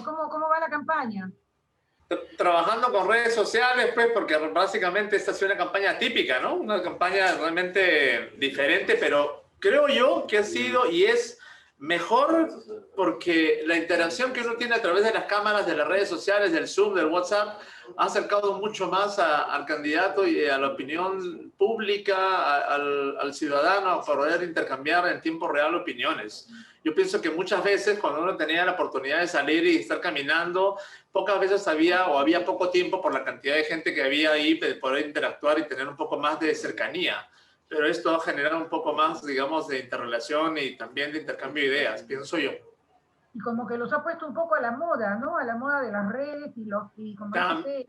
cómo va la campaña? Trabajando con redes sociales, pues, porque básicamente esta ha sido una campaña típica, ¿no? Una campaña realmente diferente, pero creo yo que ha sido y es mejor porque la interacción que uno tiene a través de las cámaras, de las redes sociales, del Zoom, del WhatsApp, ha acercado mucho más al candidato y a la opinión pública, al ciudadano, a poder intercambiar en tiempo real opiniones. Yo pienso que muchas veces cuando uno tenía la oportunidad de salir y estar caminando, pocas veces había poco tiempo por la cantidad de gente que había ahí de poder interactuar y tener un poco más de cercanía. Pero esto ha generado un poco más, digamos, de interrelación y también de intercambio de ideas, pienso yo. Y como que los ha puesto un poco a la moda, ¿no? A la moda de las redes y como dice Tam- usted,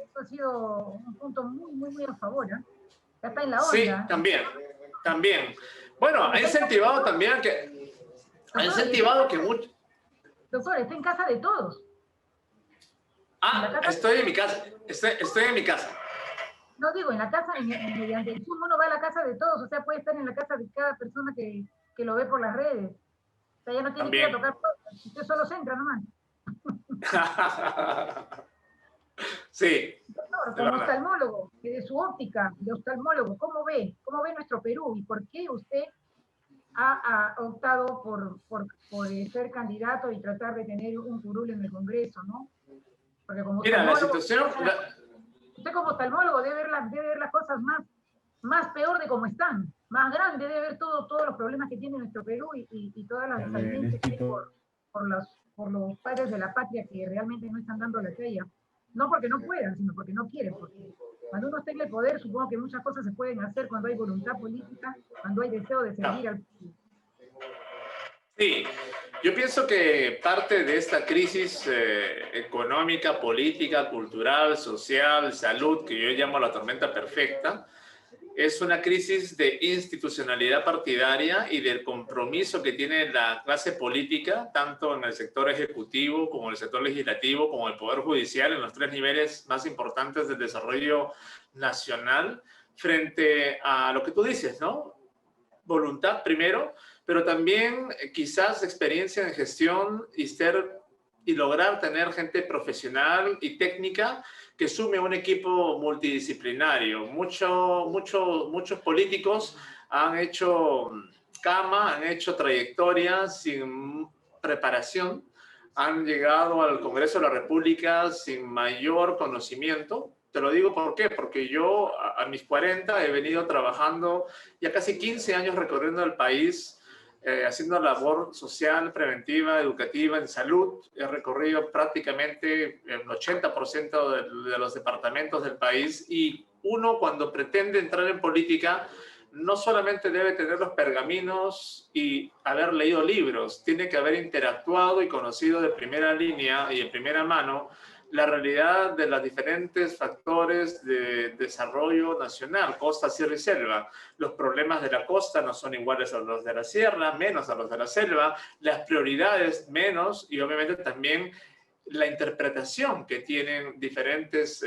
esto ha sido un punto muy a favor, ¿eh? Ya está en la sí, onda. también. Bueno, ha Está en casa de incentivado todos, también que, ha doctor, y está en incentivado que casa, mucho... doctor, está en casa de todos. En la Ah, casa, estoy en mi casa, estoy en mi casa. no digo, en la casa, mediante el Zoom uno va a la casa de todos, o sea, puede estar en la casa de cada persona que lo ve por las redes. O sea, ya no tiene que ir a También. tocar puertas, usted solo se entra nomás. Sí, Doctor, de como verdad. oftalmólogo, que de su óptica de oftalmólogo, ¿cómo ve? ¿Cómo ve nuestro Perú? ¿Y por qué usted ha optado por ser candidato y tratar de tener un curul en el Congreso, ¿no? Porque como Mira, la oftalmólogo, situación, usted como oftalmólogo debe ver las cosas más peor de cómo están, más grande, debe ver todos los problemas que tiene nuestro Perú y todas las desalinencias que hay por los padres de la patria que realmente no están dando la talla. No porque no puedan, sino porque no quieren. Porque cuando uno está en el poder, supongo que muchas cosas se pueden hacer cuando hay voluntad política, cuando hay deseo de servir al pueblo. sí, yo pienso que parte de esta crisis económica, política, cultural, social, salud, que yo llamo la tormenta perfecta, es una crisis de institucionalidad partidaria y del compromiso que tiene la clase política, tanto en el sector ejecutivo como en el sector legislativo, como en el Poder Judicial, en los tres niveles más importantes del desarrollo nacional, frente a lo que tú dices, ¿no? Voluntad primero, pero también quizás experiencia en gestión y lograr tener gente profesional y técnica que sume un equipo multidisciplinario. Muchos políticos han hecho cama, han hecho trayectoria sin preparación, han llegado al Congreso de la República sin mayor conocimiento. Te lo digo ¿por qué? Porque yo a mis 40 he venido trabajando ya casi 15 años recorriendo el país, haciendo labor social, preventiva, educativa, en salud. He recorrido prácticamente el 80% de los departamentos del país y uno cuando pretende entrar en política no solamente debe tener los pergaminos y haber leído libros, tiene que haber interactuado y conocido de primera línea y en primera mano la realidad de los diferentes factores de desarrollo nacional, costa, sierra y selva. Los problemas de la costa no son iguales a los de la sierra, menos a los de la selva, las prioridades menos y obviamente también la interpretación que tienen diferentes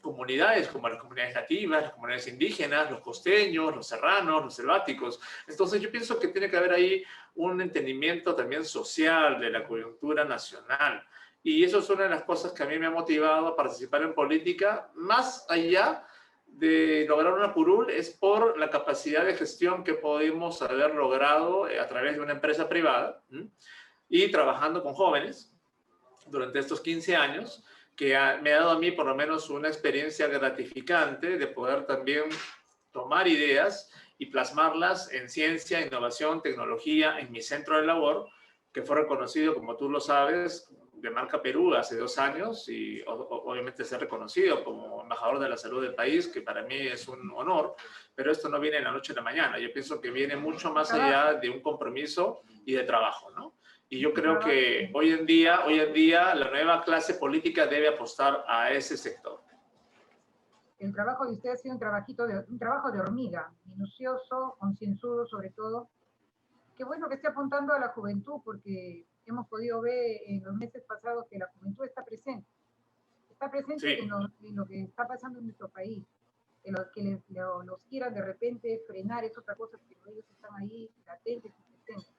comunidades, como las comunidades nativas, las comunidades indígenas, los costeños, los serranos, los selváticos. Entonces yo pienso que tiene que haber ahí un entendimiento también social de la coyuntura nacional. Y eso es una de las cosas que a mí me ha motivado a participar en política, más allá de lograr una curul, es por la capacidad de gestión que podemos haber logrado a través de una empresa privada y trabajando con jóvenes durante estos 15 años, que me ha dado a mí por lo menos una experiencia gratificante de poder también tomar ideas y plasmarlas en ciencia, innovación, tecnología, en mi centro de labor, que fue reconocido, como tú lo sabes, de marca Perú hace 2 años y obviamente ser reconocido como embajador de la salud del país, que para mí es un honor, pero esto no viene de la noche a la mañana. Yo pienso que viene mucho más allá de un compromiso y de trabajo, ¿no? Y yo creo que hoy en día la nueva clase política debe apostar a ese sector. El trabajo de usted ha sido un trabajo de hormiga, minucioso, concienzudo sobre todo. Qué bueno que esté apuntando a la juventud, porque hemos podido ver en los meses pasados que la juventud está presente Sí, en lo que está pasando en nuestro país. Que los quieran de repente frenar es otra cosa, pero ellos están ahí latentes y presentes.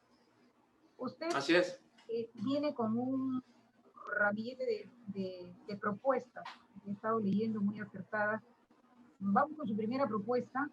Usted así es. viene con un ramillete de propuestas que he estado leyendo muy acertadas. Vamos con su primera propuesta.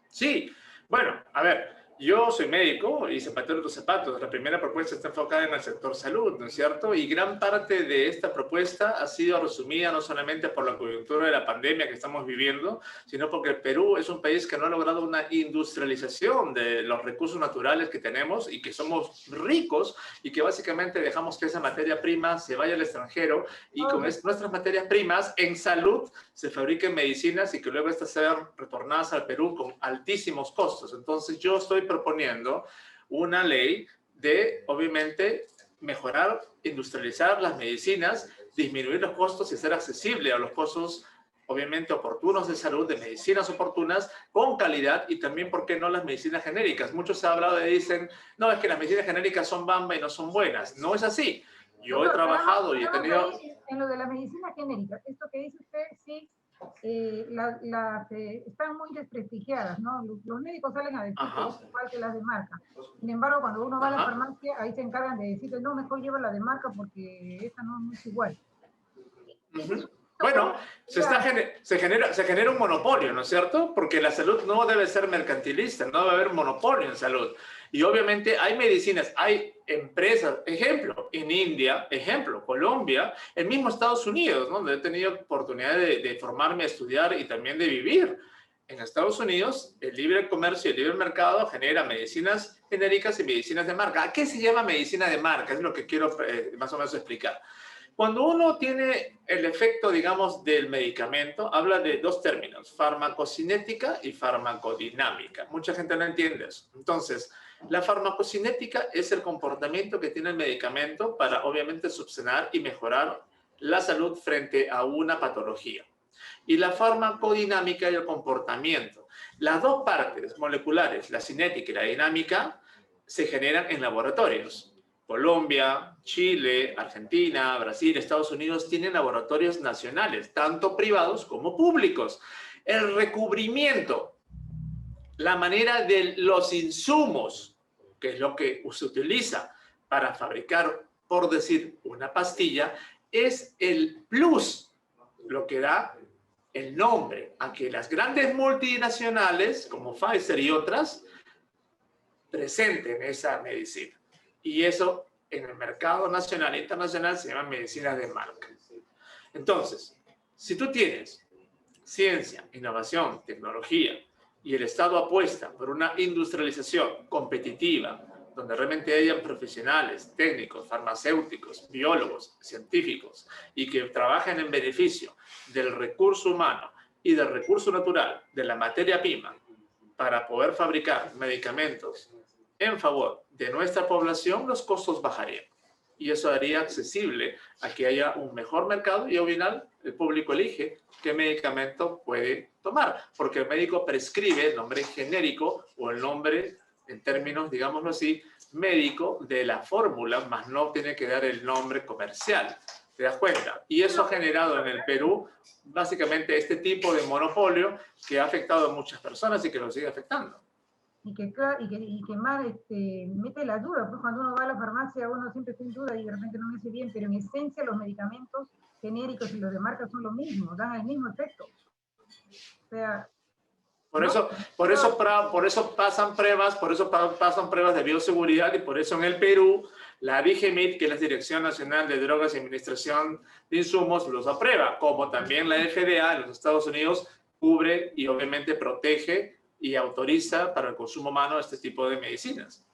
Sí, bueno, a ver, yo soy médico y zapatero de tus zapatos. La primera propuesta está enfocada en el sector salud, ¿no es cierto? Y gran parte de esta propuesta ha sido resumida no solamente por la coyuntura de la pandemia que estamos viviendo, sino porque el Perú es un país que no ha logrado una industrialización de los recursos naturales que tenemos y que somos ricos y que básicamente dejamos que esa materia prima se vaya al extranjero y con nuestras materias primas en salud se fabriquen medicinas y que luego estas sean retornadas al Perú con altísimos costos. Entonces yo estoy proponiendo una ley de, obviamente, mejorar, industrializar las medicinas, disminuir los costos y ser accesible a los costos, obviamente, oportunos de salud, de medicinas oportunas, con calidad y también, ¿por qué no, las medicinas genéricas? Muchos han hablado y dicen, no, es que las medicinas genéricas son bamba y no son buenas. No es así. Yo he trabajado y he tenido... En lo de la medicina genérica, esto que dice usted, sí, están muy desprestigiadas, ¿no? Los médicos salen a decir que es igual que las de marca. Sin embargo, cuando uno va a la farmacia, ahí se encargan de decirle, no, mejor lleva la de marca porque esta no es igual. Bueno, se genera un monopolio, ¿no es cierto? Porque la salud no debe ser mercantilista, no debe haber monopolio en salud. Y obviamente hay medicinas, hay empresas, ejemplo, en India, ejemplo, Colombia, el mismo Estados Unidos, ¿no? Donde he tenido oportunidad de formarme, estudiar y también de vivir. En Estados Unidos, el libre comercio y el libre mercado genera medicinas genéricas y medicinas de marca. ¿A qué se llama medicina de marca? Es lo que quiero más o menos explicar. Cuando uno tiene el efecto, digamos, del medicamento, habla de dos términos, farmacocinética y farmacodinámica. Mucha gente no entiende eso. Entonces, la farmacocinética es el comportamiento que tiene el medicamento para, obviamente, subsanar y mejorar la salud frente a una patología. Y la farmacodinámica es el comportamiento. Las dos partes moleculares, la cinética y la dinámica, se generan en laboratorios. Colombia, Chile, Argentina, Brasil, Estados Unidos tienen laboratorios nacionales, tanto privados como públicos. El recubrimiento, la manera de los insumos, que es lo que se utiliza para fabricar, por decir, una pastilla, es el plus, lo que da el nombre a que las grandes multinacionales, como Pfizer y otras, presenten esa medicina. Y eso en el mercado nacional e internacional se llama medicina de marca. Entonces, si tú tienes ciencia, innovación, tecnología y el Estado apuesta por una industrialización competitiva, donde realmente hayan profesionales, técnicos, farmacéuticos, biólogos, científicos y que trabajen en beneficio del recurso humano y del recurso natural, de la materia prima, para poder fabricar medicamentos en favor de nuestra población, los costos bajarían. Y eso haría accesible a que haya un mejor mercado y al final el público elige qué medicamento puede tomar. Porque el médico prescribe el nombre genérico o el nombre, en términos, digámoslo así, médico de la fórmula, más no tiene que dar el nombre comercial. ¿Te das cuenta? Y eso ha generado en el Perú básicamente este tipo de monopolio que ha afectado a muchas personas y que lo sigue afectando. Y que más mete la duda, pues cuando uno va a la farmacia uno siempre está en duda y de repente no me hace bien, pero en esencia los medicamentos genéricos y los de marca son lo mismo, dan el mismo efecto. O sea, por eso pasan pruebas de bioseguridad y por eso en el Perú la DIGEMIT, que es la Dirección Nacional de Drogas y Administración de Insumos, los aprueba, como también la FDA en los Estados Unidos cubre y obviamente protege y autoriza para el consumo humano este tipo de medicinas.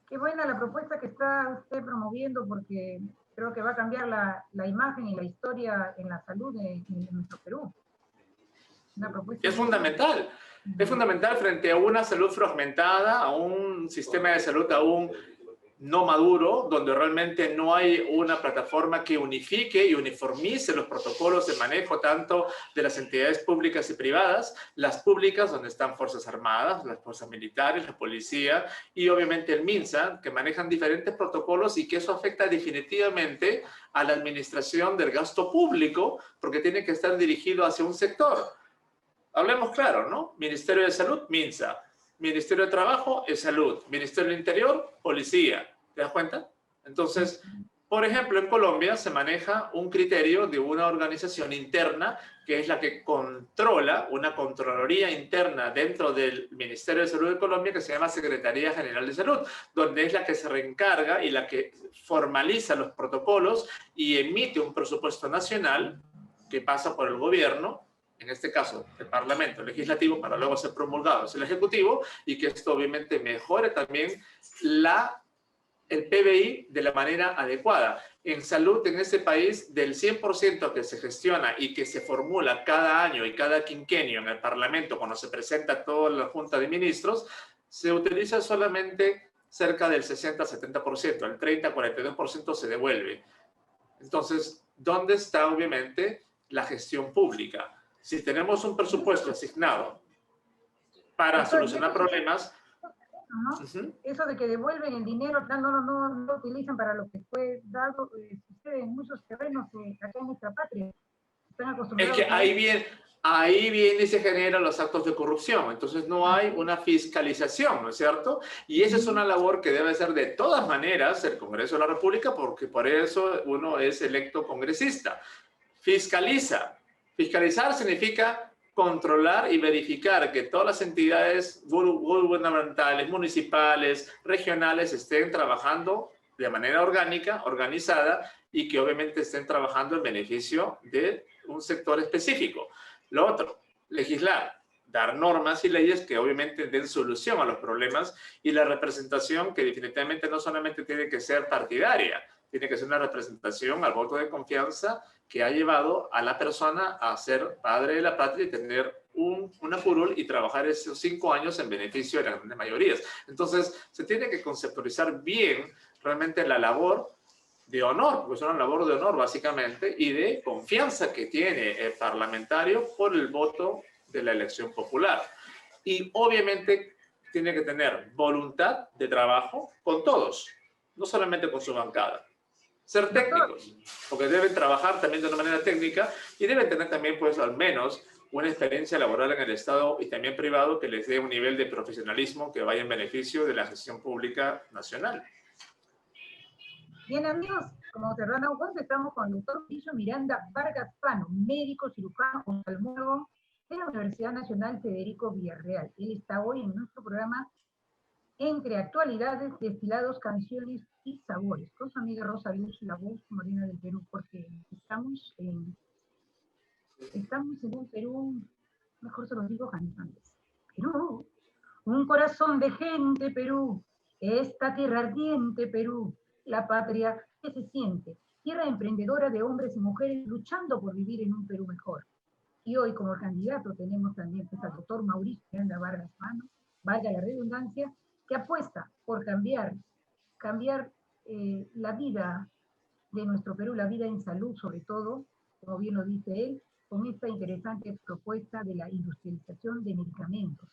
Qué buena la propuesta que está usted promoviendo, porque creo que va a cambiar la imagen y la historia en la salud en nuestro Perú. Una propuesta es fundamental. Es fundamental frente a una salud fragmentada, a un sistema de salud aún no maduro, donde realmente no hay una plataforma que unifique y uniformice los protocolos de manejo tanto de las entidades públicas y privadas, las públicas donde están Fuerzas Armadas, las Fuerzas Militares, la Policía y obviamente el MINSA, que manejan diferentes protocolos y que eso afecta definitivamente a la administración del gasto público porque tiene que estar dirigido hacia un sector. Hablemos claro, ¿no? Ministerio de Salud, MINSA. Ministerio de Trabajo es Salud. Ministerio del Interior, Policía. ¿Te das cuenta? Entonces, Entonces, por ejemplo, en Colombia se maneja un criterio de una organización interna que es la que controla, una Contraloría interna dentro del Ministerio de Salud de Colombia que se llama Secretaría General de Salud, donde es la que se reencarga y la que formaliza los protocolos y emite un presupuesto nacional que pasa por el gobierno, en este caso el Parlamento Legislativo, para luego ser promulgado es el Ejecutivo, y que esto obviamente mejore también el PBI de la manera adecuada. En salud en este país, del 100% que se gestiona y que se formula cada año y cada quinquenio en el Parlamento, cuando se presenta toda la Junta de Ministros, se utiliza solamente cerca del 60-70%, el 30-42% se devuelve. Entonces, ¿dónde está obviamente la gestión pública? Si tenemos un presupuesto asignado para solucionar problemas, ¿no? Eso de que devuelven el dinero, no lo utilizan para lo que fue dado, sucede en muchos terrenos acá en nuestra patria. Están acostumbrados es que ahí viene y se generan los actos de corrupción. Entonces no hay una fiscalización, ¿no es cierto? Y esa es una labor que debe ser de todas maneras el Congreso de la República, porque por eso uno es electo congresista. Fiscaliza. Fiscalizar significa controlar y verificar que todas las entidades gubernamentales, municipales, regionales estén trabajando de manera orgánica, organizada, y que obviamente estén trabajando en beneficio de un sector específico. Lo otro, legislar, dar normas y leyes que obviamente den solución a los problemas, y la representación que definitivamente no solamente tiene que ser partidaria, tiene que ser una representación al voto de confianza que ha llevado a la persona a ser padre de la patria y tener una curul y trabajar esos 5 años en beneficio de las grandes mayorías. Entonces, se tiene que conceptualizar bien realmente la labor de honor, porque es una labor de honor básicamente, y de confianza que tiene el parlamentario por el voto de la elección popular. Y obviamente tiene que tener voluntad de trabajo con todos, no solamente con su bancada. Ser técnicos, porque deben trabajar también de una manera técnica y deben tener también, pues, al menos una experiencia laboral en el Estado y también privado que les dé un nivel de profesionalismo que vaya en beneficio de la gestión pública nacional. Bien, amigos, como se habrán dado cuenta, estamos con el doctor Mauricio Miranda Vargas Pano, médico cirujano oftalmólogo de la Universidad Nacional Federico Villarreal. Él está hoy en nuestro programa Entre Actualidades, Destilados, Canciones y Sabores, con su amiga Rosa Luz, la voz morena del Perú, porque estamos en un Perú, mejor se los digo cantantes. Perú, un corazón de gente, Perú, esta tierra ardiente, Perú, la patria que se siente, tierra emprendedora de hombres y mujeres luchando por vivir en un Perú mejor. Y hoy como candidato tenemos también pues, al doctor Mauricio Miranda Vargas Pano, valga la redundancia, que apuesta por cambiar la vida de nuestro Perú, la vida en salud sobre todo, como bien lo dice él, con esta interesante propuesta de la industrialización de medicamentos.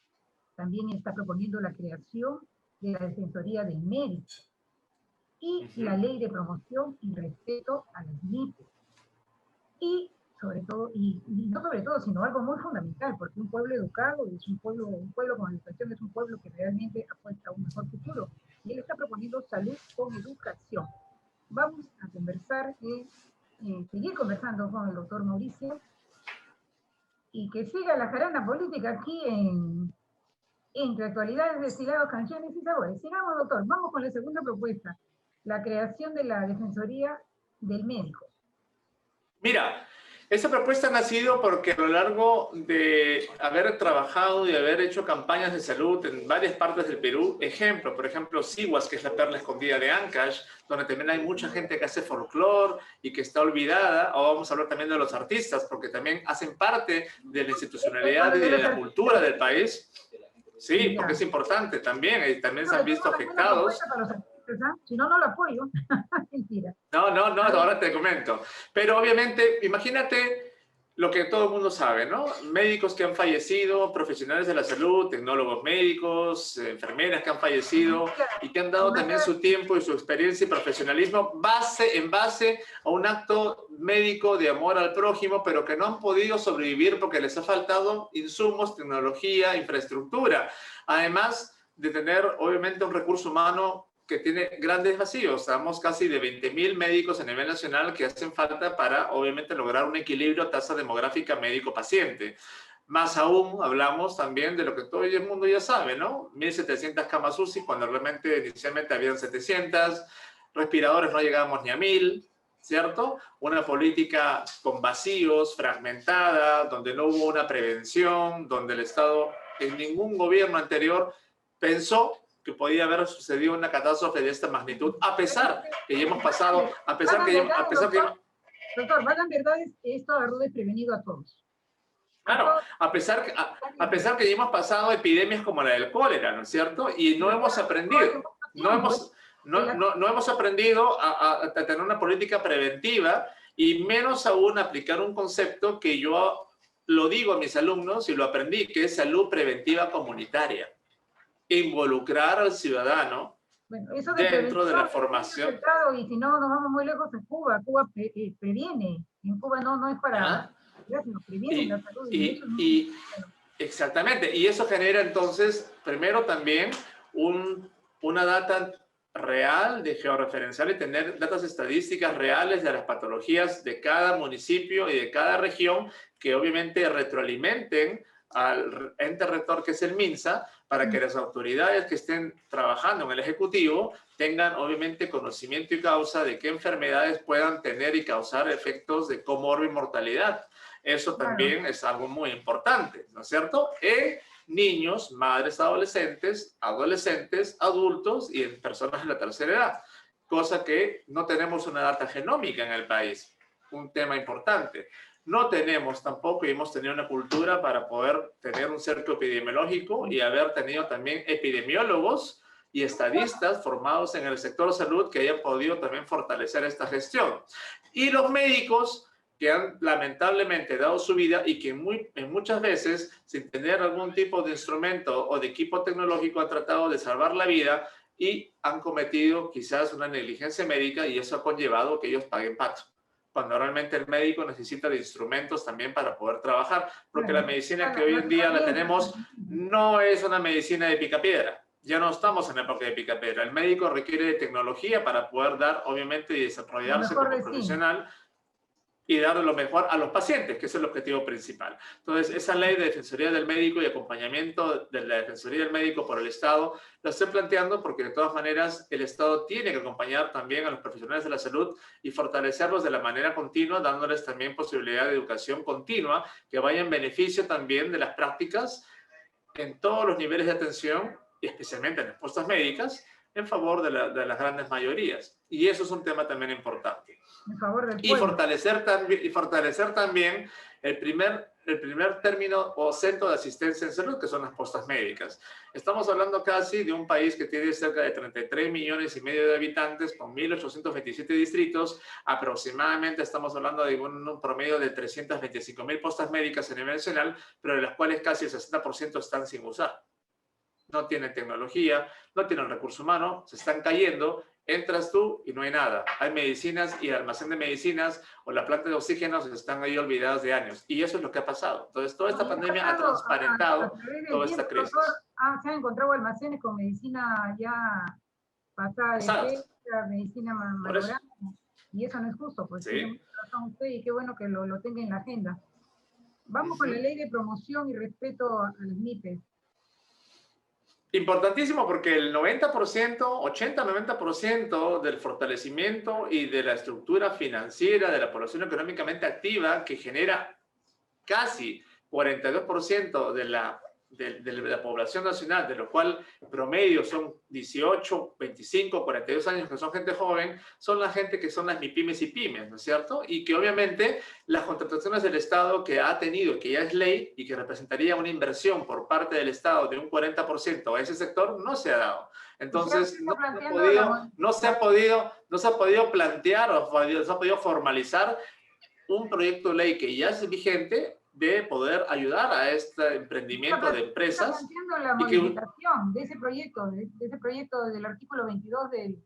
También está proponiendo la creación de la Defensoría del Médico y la Ley de Promoción y Respeto a las MIPES. Y sobre todo, y no sobre todo, sino algo muy fundamental, porque un pueblo educado es un pueblo con educación es un pueblo que realmente apuesta a un mejor futuro. Y él está proponiendo salud con educación. Vamos a conversar, seguir conversando con el doctor Mauricio, y que siga la jarana política aquí Entre Actualidades, Destilados, Canciones y Sabores. Sigamos, doctor, vamos con la segunda propuesta, la creación de la Defensoría del Médico. Mira, esa propuesta ha nacido porque a lo largo de haber trabajado y haber hecho campañas de salud en varias partes del Perú, por ejemplo, Siguas, que es la perla escondida de Ancash, donde también hay mucha gente que hace folclore y que está olvidada, o vamos a hablar también de los artistas, porque también hacen parte de la institucionalidad y de la cultura del país. Sí, porque es importante también, y también se han visto afectados. Si no, no lo apoyo. Mentira. No, ahora te comento. Pero obviamente, imagínate lo que todo el mundo sabe, ¿no? Médicos que han fallecido, profesionales de la salud, tecnólogos médicos, enfermeras que han fallecido y que han dado también su tiempo y su experiencia y profesionalismo en base a un acto médico de amor al prójimo, pero que no han podido sobrevivir porque les ha faltado insumos, tecnología, infraestructura. Además de tener, obviamente, un recurso humano que tiene grandes vacíos. Estamos casi de 20.000 médicos a nivel nacional que hacen falta para, obviamente, lograr un equilibrio tasa demográfica médico-paciente. Más aún, hablamos también de lo que todo el mundo ya sabe, ¿no? 1.700 camas UCI, cuando realmente inicialmente habían 700, respiradores no llegábamos ni a 1.000, ¿cierto? Una política con vacíos, fragmentada, donde no hubo una prevención, donde el Estado, en ningún gobierno anterior, pensó que podía haber sucedido una catástrofe de esta magnitud, a pesar que ya hemos pasado, Doctor, vayan verdades, esto agarró desprevenido a todos. Claro, a pesar que ya hemos pasado epidemias como la del cólera, ¿no es cierto? Y no hemos aprendido, no hemos aprendido a tener una política preventiva y menos aún aplicar un concepto que yo lo digo a mis alumnos y lo aprendí, que es salud preventiva comunitaria. Involucrar al ciudadano dentro de la formación. Y si no, nos vamos muy lejos en Cuba. Cuba previene. En Cuba no es para... Previene la salud. Exactamente. Y eso genera entonces, primero también, una data real de georreferencial y tener datas estadísticas reales de las patologías de cada municipio y de cada región que obviamente retroalimenten al ente rector que es el MINSA, para que las autoridades que estén trabajando en el Ejecutivo tengan obviamente conocimiento y causa de qué enfermedades puedan tener y causar efectos de comorbimortalidad. Eso también es algo muy importante, ¿no es cierto? En niños, madres, adolescentes, adultos y en personas de la tercera edad, cosa que no tenemos una data genómica en el país, un tema importante. No tenemos tampoco y hemos tenido una cultura para poder tener un cerco epidemiológico y haber tenido también epidemiólogos y estadistas formados en el sector salud que hayan podido también fortalecer esta gestión. Y los médicos que han lamentablemente dado su vida y que muchas veces, sin tener algún tipo de instrumento o de equipo tecnológico, han tratado de salvar la vida y han cometido quizás una negligencia médica y eso ha conllevado que ellos paguen pato, cuando realmente el médico necesita de instrumentos también para poder trabajar, porque la medicina que hoy en día la tenemos no es una medicina de picapiedra. Ya no estamos en la época de picapiedra. El médico requiere de tecnología para poder dar, obviamente, y desarrollarse como profesional y dar lo mejor a los pacientes, que es el objetivo principal. Entonces, esa ley de Defensoría del Médico y acompañamiento de la Defensoría del Médico por el Estado, la estoy planteando porque de todas maneras el Estado tiene que acompañar también a los profesionales de la salud y fortalecerlos de la manera continua, dándoles también posibilidad de educación continua que vaya en beneficio también de las prácticas en todos los niveles de atención y especialmente en las postas médicas, en favor de las grandes mayorías. Y eso es un tema también importante. En favor del pueblo. Y fortalecer también el primer término o centro de asistencia en salud, que son las postas médicas. Estamos hablando casi de un país que tiene cerca de 33 millones y medio de habitantes, con 1.827 distritos. Aproximadamente estamos hablando de un promedio de 325.000 postas médicas a nivel nacional, pero de las cuales casi el 60% están sin usar. No tienen tecnología, no tienen recurso humano, se están cayendo, entras tú y no hay nada. Hay medicinas y el almacén de medicinas o la planta de oxígeno están ahí olvidadas de años. Y eso es lo que ha pasado. Entonces, toda esta pandemia ha transparentado toda esta crisis. Se han encontrado almacenes con medicina ya pasada de fecha, medicina malograda, y eso no es justo, pues tiene razón usted y qué bueno que lo tenga en la agenda. Vamos con la ley de promoción y respeto a las MIPES. Importantísimo porque el 90%, 80-90% del fortalecimiento y de la estructura financiera de la población económicamente activa, que genera casi 42% de la población nacional, de lo cual promedio son 18, 25, 42 años, que son gente joven, son la gente que son las MIPYMES y pymes, ¿no es cierto? Y que obviamente las contrataciones del Estado que ha tenido, que ya es ley y que representaría una inversión por parte del Estado de un 40% a ese sector, no se ha dado. Entonces, no se ha podido plantear o no se ha podido formalizar un proyecto de ley que ya es vigente de poder ayudar a este emprendimiento de empresas. ¿Está planteando la modificación de ese proyecto del artículo 22 del...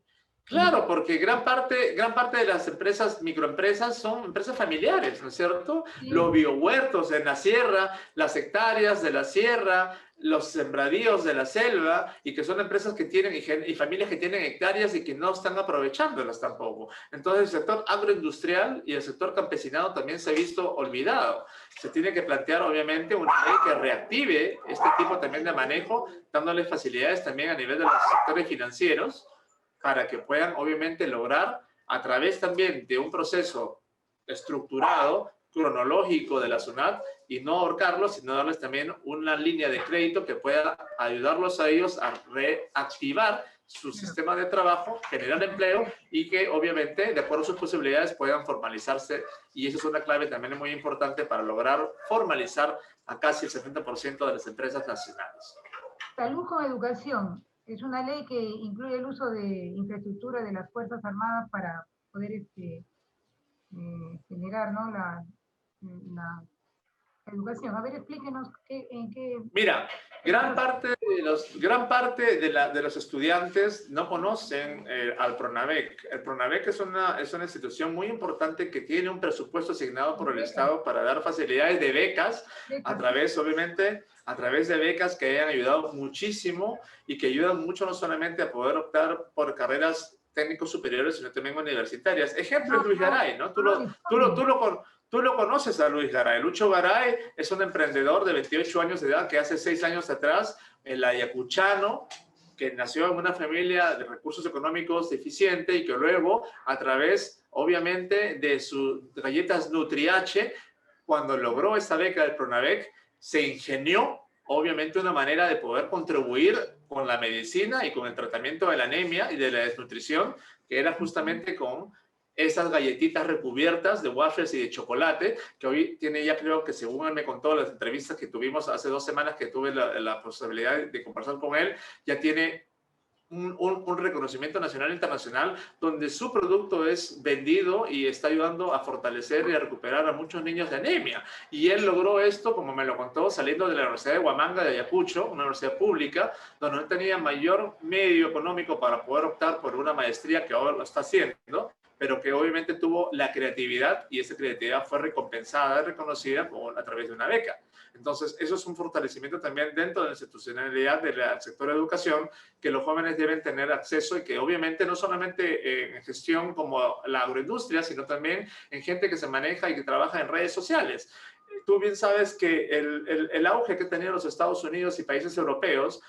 Claro, porque gran parte de las empresas, microempresas, son empresas familiares, ¿no es cierto? Sí. Los biohuertos en la sierra, las hectáreas de la sierra, los sembradíos de la selva y que son empresas que tienen y familias que tienen hectáreas y que no están aprovechándolas tampoco. Entonces el sector agroindustrial y el sector campesinado también se ha visto olvidado. Se tiene que plantear obviamente una ley que reactive este tipo también de manejo, dándole facilidades también a nivel de los sectores financieros para que puedan obviamente lograr a través también de un proceso estructurado, cronológico de la SUNAT, y no ahorcarlos, sino darles también una línea de crédito que pueda ayudarlos a ellos a reactivar su sistema de trabajo, generar empleo y que obviamente, de acuerdo a sus posibilidades, puedan formalizarse. Y eso es una clave también muy importante para lograr formalizar a casi el 70% de las empresas nacionales. Salud con educación. Es una ley que incluye el uso de infraestructura de las Fuerzas Armadas para poder generar, ¿no?, la educación. A ver, explíquenos en qué... Mira, gran parte de los estudiantes no conocen al PRONAVEC. El PRONAVEC es una institución muy importante que tiene un presupuesto asignado por el Estado para dar facilidades de becas, a través, obviamente, a través de becas que hayan ayudado muchísimo y que ayudan mucho no solamente a poder optar por carreras técnicos superiores, sino también universitarias. Ejemplo es Luis Garay, ¿no? Tú lo conoces a Luis Garay. Lucho Garay es un emprendedor de 28 años de edad que hace 6 años atrás, en Ayacuchano, que nació en una familia de recursos económicos deficiente y que luego, a través, obviamente, de sus galletas Nutriache, cuando logró esta beca del PRONAVEC, se ingenió, obviamente, una manera de poder contribuir con la medicina y con el tratamiento de la anemia y de la desnutrición, que era justamente con esas galletitas recubiertas de waffles y de chocolate, que hoy tiene ya, creo que según él me contó las entrevistas que tuvimos hace 2 semanas que tuve la posibilidad de conversar con él, ya tiene un reconocimiento nacional e internacional donde su producto es vendido y está ayudando a fortalecer y a recuperar a muchos niños de anemia. Y él logró esto, como me lo contó, saliendo de la Universidad de Huamanga de Ayacucho, una universidad pública, donde no tenía mayor medio económico para poder optar por una maestría que ahora lo está haciendo, pero que obviamente tuvo la creatividad y esa creatividad fue recompensada y reconocida a través de una beca. Entonces, eso es un fortalecimiento también dentro de la institucionalidad del sector de educación, que los jóvenes deben tener acceso y que obviamente no solamente en gestión como la agroindustria, sino también en gente que se maneja y que trabaja en redes sociales. Tú bien sabes que el auge que tenían los Estados Unidos y países europeos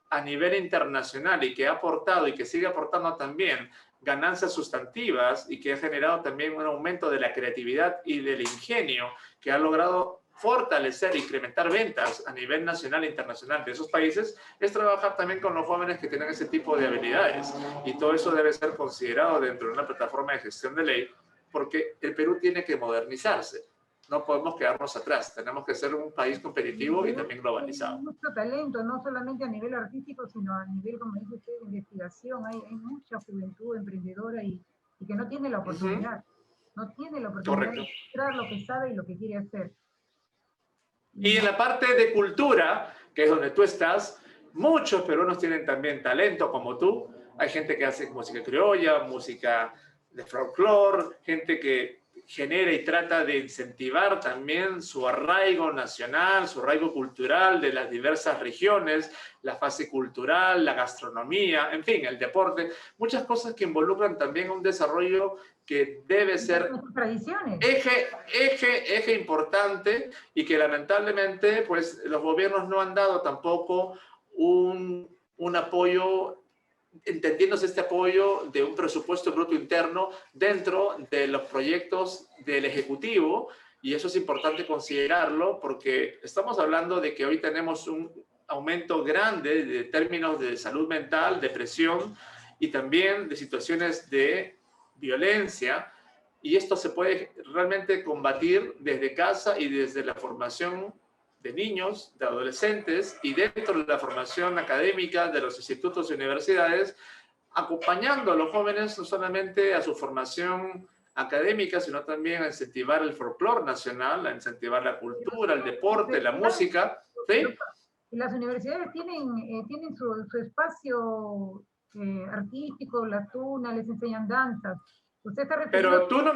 a nivel internacional y que ha aportado y que sigue aportando también ganancias sustantivas y que ha generado también un aumento de la creatividad y del ingenio que ha logrado fortalecer e incrementar ventas a nivel nacional e internacional de esos países, es trabajar también con los jóvenes que tienen ese tipo de habilidades. Y todo eso debe ser considerado dentro de una plataforma de gestión de ley, porque el Perú tiene que modernizarse. No podemos quedarnos atrás, tenemos que ser un país competitivo y también globalizado. Hay mucho talento, no solamente a nivel artístico, sino a nivel, como dice usted, de investigación. Hay mucha juventud emprendedora y que no tiene la oportunidad. No tiene la oportunidad de mostrar lo que sabe y lo que quiere hacer. Y en la parte de cultura, que es donde tú estás, muchos peruanos tienen también talento como tú. Hay gente que hace música criolla, música de folclore, gente que genera y trata de incentivar también su arraigo nacional, su arraigo cultural de las diversas regiones, la fase cultural, la gastronomía, en fin, el deporte, muchas cosas que involucran también un desarrollo que debe ser eje importante y que lamentablemente pues los gobiernos no han dado tampoco un apoyo, entendiéndose este apoyo de un presupuesto bruto interno dentro de los proyectos del Ejecutivo, y eso es importante considerarlo porque estamos hablando de que hoy tenemos un aumento grande de términos de salud mental, depresión y también de situaciones de violencia, y esto se puede realmente combatir desde casa y desde la formación de niños, de adolescentes y dentro de la formación académica de los institutos y universidades, acompañando a los jóvenes no solamente a su formación académica, sino también a incentivar el folclore nacional, a incentivar la cultura, el deporte, la música. ¿Sí? Las universidades tienen su espacio artístico, la tuna, les enseñan danzas. Usted está refiriendo... Pero tú no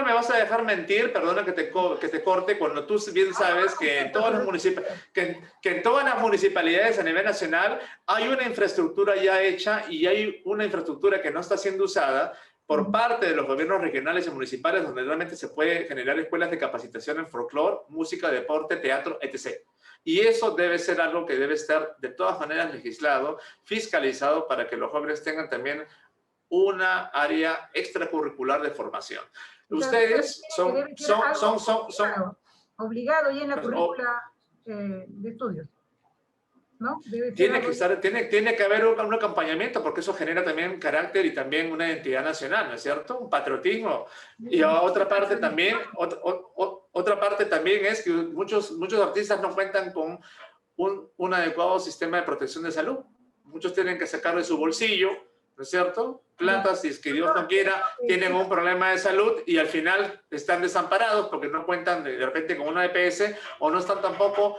me vas a dejar mentir, perdona que te corte, cuando tú bien sabes que en todas las municipalidades a nivel nacional hay una infraestructura ya hecha y hay una infraestructura que no está siendo usada por parte de los gobiernos regionales y municipales, donde realmente se puede generar escuelas de capacitación en folclore, música, deporte, teatro, etc. Y eso debe ser algo que debe estar de todas maneras legislado, fiscalizado, para que los jóvenes tengan también una área extracurricular de formación. Ustedes son obligado y en la currícula de estudios, ¿no? Tiene que haber un acompañamiento, porque eso genera también carácter y también una identidad nacional, ¿no es cierto? Un patriotismo. Y otra parte también es que muchos artistas no cuentan con un adecuado sistema de protección de salud. Muchos tienen que sacar de su bolsillo, ¿no es cierto? Plata, si es que Dios no quiera, tienen un problema de salud y al final están desamparados porque no cuentan de repente con una EPS o no están tampoco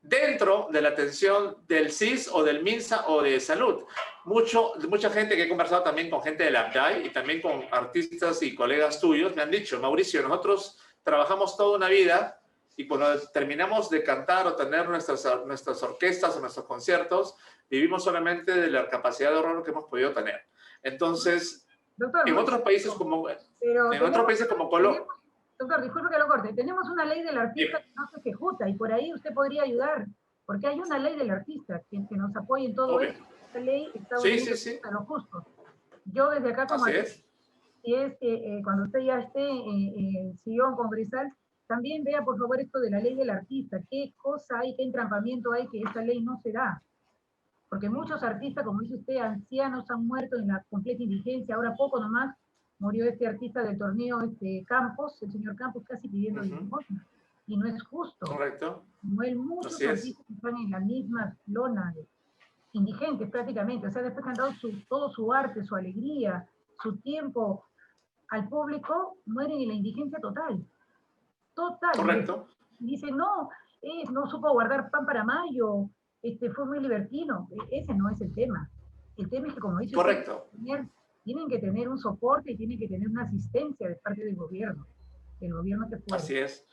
dentro de la atención del CIS o del MINSA o de salud. Mucha gente que he conversado también con gente de la APDAI y también con artistas y colegas tuyos me han dicho, Mauricio, nosotros trabajamos toda una vida y cuando terminamos de cantar o tener nuestras orquestas o nuestros conciertos, vivimos solamente de la capacidad de ahorro que hemos podido tener. Entonces, doctor, en otros países como Colombia... Doctor, disculpe que lo corte. Tenemos una ley del artista que no se ejecuta y por ahí usted podría ayudar, porque hay una ley del artista que nos apoye en todo esto. Esta ley está a lo justo. Yo desde acá como artista, si es que cuando usted ya esté en el sillón congresal, también vea por favor esto de la ley del artista. ¿Qué cosa hay, qué entrampamiento hay que esta ley no se da? Porque muchos artistas, como dice usted, ancianos han muerto en la completa indigencia. Ahora poco nomás murió este artista del torneo Campos, el señor Campos, casi pidiendo limosna. Y no es justo. Correcto. No hay muchos artistas que están en la misma lona, indigentes prácticamente. O sea, después que han dado todo su arte, su alegría, su tiempo al público, mueren en la indigencia total. Total. Correcto. Dicen, no supo guardar pan para mayo, fue muy libertino. Ese no es el tema. El tema es que, como dice correcto. Tienen que tener un soporte y tienen que tener una asistencia de parte del gobierno. El gobierno que puede. Así es.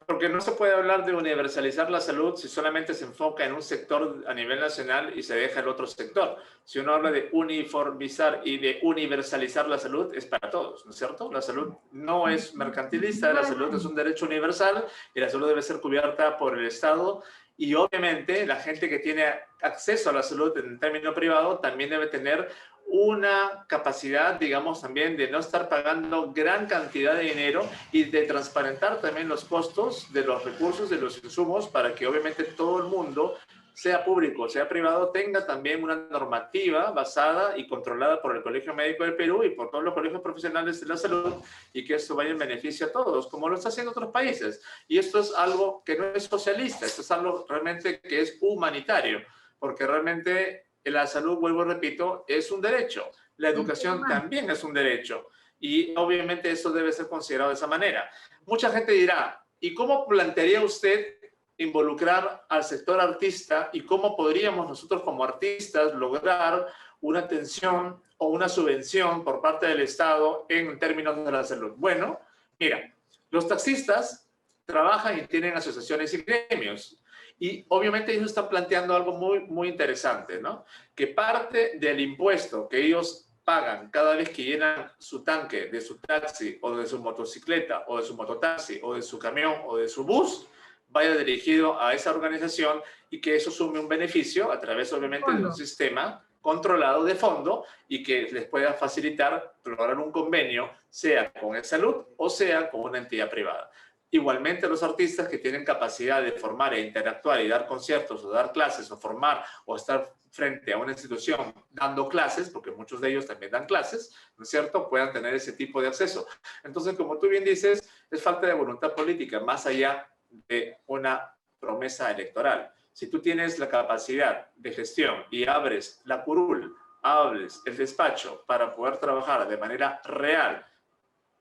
Porque no se puede hablar de universalizar la salud si solamente se enfoca en un sector a nivel nacional y se deja el otro sector. Si uno habla de uniformizar y de universalizar la salud, es para todos, ¿no es cierto? La salud no es mercantilista, la salud es un derecho universal y la salud debe ser cubierta por el Estado. Y obviamente la gente que tiene acceso a la salud en término privado también debe tener una capacidad, digamos, también de no estar pagando gran cantidad de dinero y de transparentar también los costos de los recursos, de los insumos, para que obviamente todo el mundo, sea público, sea privado, tenga también una normativa basada y controlada por el Colegio Médico del Perú y por todos los colegios profesionales de la salud, y que esto vaya en beneficio a todos, como lo está haciendo otros países. Y esto es algo que no es socialista, esto es algo realmente que es humanitario, porque realmente la salud, vuelvo y repito, es un derecho. La educación también es un derecho. Y obviamente eso debe ser considerado de esa manera. Mucha gente dirá, ¿y cómo plantearía usted involucrar al sector artista y cómo podríamos nosotros como artistas lograr una atención o una subvención por parte del Estado en términos de la salud? Bueno, mira, los taxistas trabajan y tienen asociaciones y gremios. Y obviamente ellos están planteando algo muy interesante, ¿no? Que parte del impuesto que ellos pagan cada vez que llenan su tanque de su taxi o de su motocicleta o de su mototaxi o de su camión o de su bus vaya dirigido a esa organización y que eso sume un beneficio a través obviamente de un sistema controlado de fondo y que les pueda facilitar lograr un convenio, sea con el salud o sea con una entidad privada. Igualmente los artistas que tienen capacidad de formar e interactuar y dar conciertos o dar clases o formar o estar frente a una institución dando clases, porque muchos de ellos también dan clases, ¿no es cierto?, puedan tener ese tipo de acceso. Entonces, como tú bien dices, es falta de voluntad política, más allá de una promesa electoral. Si tú tienes la capacidad de gestión y abres la curul, abres el despacho para poder trabajar de manera real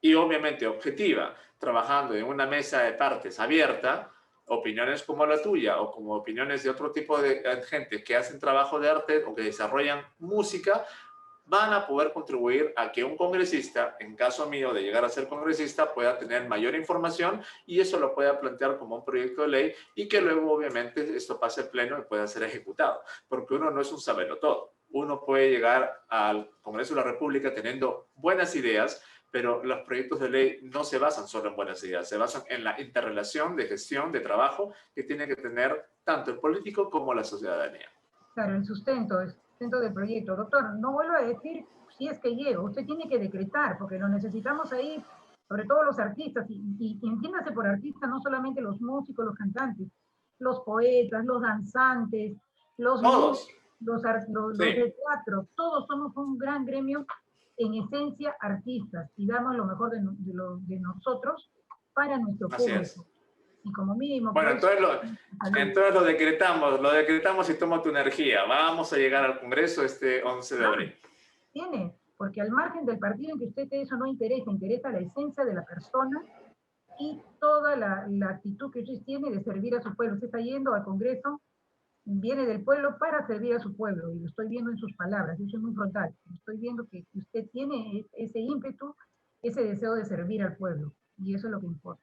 y obviamente objetiva, trabajando en una mesa de partes abierta, opiniones como la tuya o como opiniones de otro tipo de gente que hacen trabajo de arte o que desarrollan música, van a poder contribuir a que un congresista, en caso mío de llegar a ser congresista, pueda tener mayor información y eso lo pueda plantear como un proyecto de ley y que luego obviamente esto pase al pleno y pueda ser ejecutado, porque uno no es un sabelotodo. Uno puede llegar al Congreso de la República teniendo buenas ideas, pero los proyectos de ley no se basan solo en buenas ideas, se basan en la interrelación de gestión, de trabajo que tiene que tener tanto el político como la ciudadanía. Claro, el sustento del proyecto. Doctor, no vuelvo a decir si es que llego, usted tiene que decretar, porque lo necesitamos ahí, sobre todo los artistas, y entiéndase por artistas no solamente los músicos, los cantantes, los poetas, los danzantes, los de teatro, todos somos un gran gremio, en esencia artistas, y damos lo mejor de nosotros para nuestro público. Y como mínimo... Bueno, entonces lo decretamos y toma tu energía. Vamos a llegar al Congreso este 11 de abril. Tiene, porque al margen del partido en que usted esté, eso no interesa la esencia de la persona y toda la actitud que usted tiene de servir a su pueblo. Usted está yendo al Congreso, viene del pueblo para servir a su pueblo, y lo estoy viendo en sus palabras, yo soy muy frontal, estoy viendo que usted tiene ese ímpetu, ese deseo de servir al pueblo, y eso es lo que importa.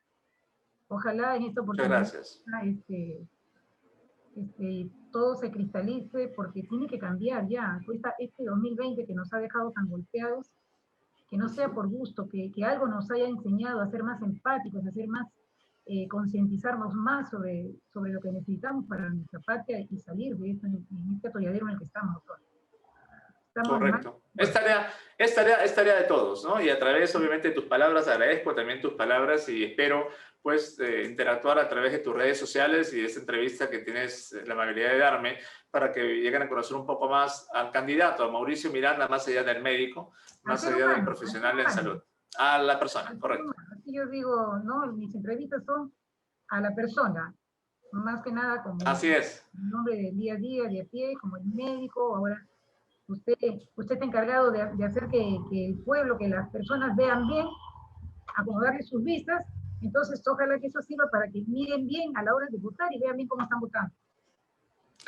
Ojalá en esta oportunidad todo se cristalice, porque tiene que cambiar ya. Este 2020 que nos ha dejado tan golpeados, que no sea por gusto, que algo nos haya enseñado a ser más empáticos, a ser más, concientizarnos más sobre lo que necesitamos para nuestra patria y salir de esto, en este atolladero en el que estamos, doctor. Correcto. Es tarea de todos, ¿no? Y a través, obviamente, de tus palabras, agradezco también tus palabras y espero, pues, interactuar a través de tus redes sociales y de esta entrevista que tienes la amabilidad de darme para que lleguen a conocer un poco más al candidato, a Mauricio Miranda, más allá del médico, más allá del profesional en salud. A la persona, correcto. Así yo digo, ¿no? Mis entrevistas son a la persona, más que nada como... Así es. El nombre del día a día, de a pie, como el médico. Ahora, usted está encargado de hacer que el pueblo, que las personas vean bien, acomodarle sus vistas. Entonces, ojalá que eso sirva para que miren bien a la hora de votar y vean bien cómo están votando.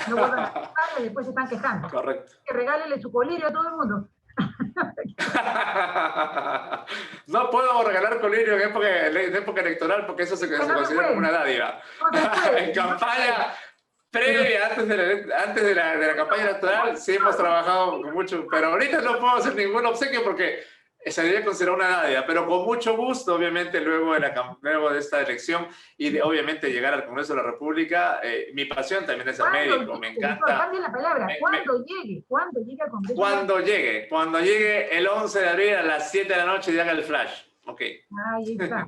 No vuelvan a votar y después se están quejando. Correcto. Que regálele su colirio a todo el mundo. No puedo regalar colirio en época electoral porque eso se considera como una dádiva. En campaña previa, antes de la campaña electoral, sí hemos trabajado con mucho, pero ahorita no puedo hacer ningún obsequio porque se debería considerar una dádiva, pero con mucho gusto, obviamente, luego de esta elección y obviamente llegar al Congreso de la República. Mi pasión también es el médico, me encanta. Cambie la palabra, cuando llegue al Congreso. Cuando llegue el 11 de abril a las 7 de la noche y haga el flash. Ok. Ahí está.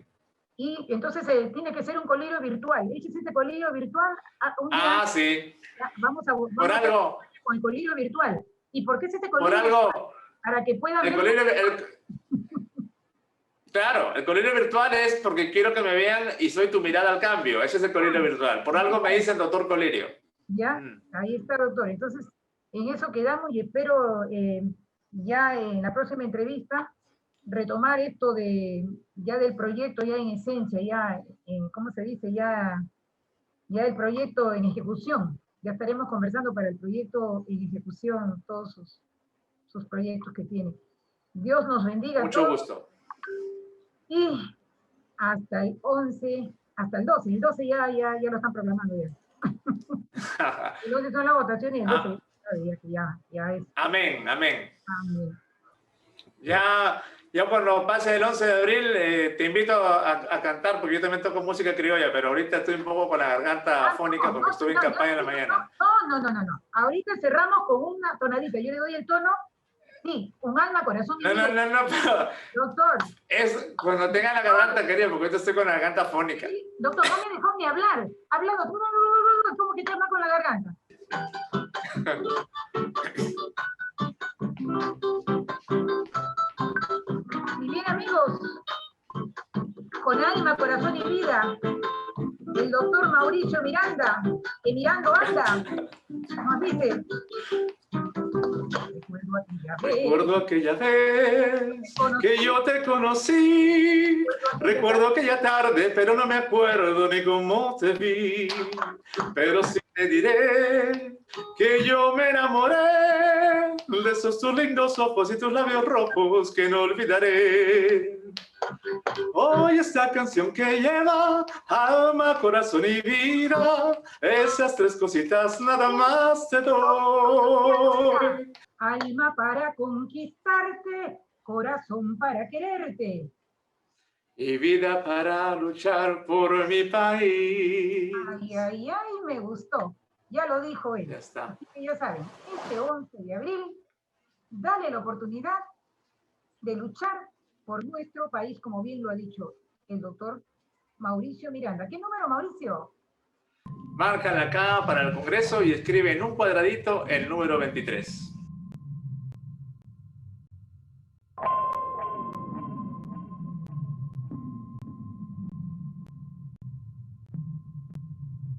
Y entonces tiene que ser un colirio virtual. Échese ese colirio virtual. Sí. Vamos a con el colirio virtual. ¿Y por qué es este colirio? Por algo. Para que puedan Claro, el colirio virtual es porque quiero que me vean y soy tu mirada al cambio. Ese es el colirio virtual. Por algo me dicen doctor Colirio. Ya, ahí está, doctor. Entonces, en eso quedamos y espero ya en la próxima entrevista retomar esto ya del proyecto, ya en esencia, ya, ¿cómo se dice? Ya el proyecto en ejecución. Ya estaremos conversando para el proyecto en ejecución, todos sus proyectos que tiene. Dios nos bendiga. Mucho gusto. Y hasta el 11, hasta el 12. El 12 ya lo están programando ya. El 12 son las votaciones y el 12 ya es. Amén. Ya cuando pase el 11 de abril te invito a cantar, porque yo también toco música criolla, pero ahorita estoy un poco con la garganta afónica porque estuve en campaña en la mañana. No. Ahorita cerramos con una tonadita. Yo le doy el tono. Sí, un alma, corazón y vida. No, pero... Doctor. Es cuando tenga la garganta, querido, porque ahorita estoy con la garganta afónica. Doctor, no me dejó ni hablar. Hablado, ¿cómo que te habla con la garganta? Y bien, amigos, con alma, corazón y vida, el doctor Mauricio Miranda, que mirando anda, nos dice... Recuerdo aquella vez que yo te conocí. Recuerdo aquella tarde, pero no me acuerdo ni cómo te vi. Pero sí te diré que yo me enamoré de esos tus lindos ojos y tus labios rojos que no olvidaré. Hoy esta canción que lleva alma, corazón y vida, esas tres cositas nada más te doy. Alma para conquistarte, corazón para quererte. Y vida para luchar por mi país. Ay, ay, ay, me gustó. Ya lo dijo él. Ya está. Así que ya saben, este 11 de abril, dale la oportunidad de luchar por nuestro país, como bien lo ha dicho el doctor Mauricio Miranda. ¿Qué número, Mauricio? Márcala acá para el Congreso y escribe en un cuadradito el número 23.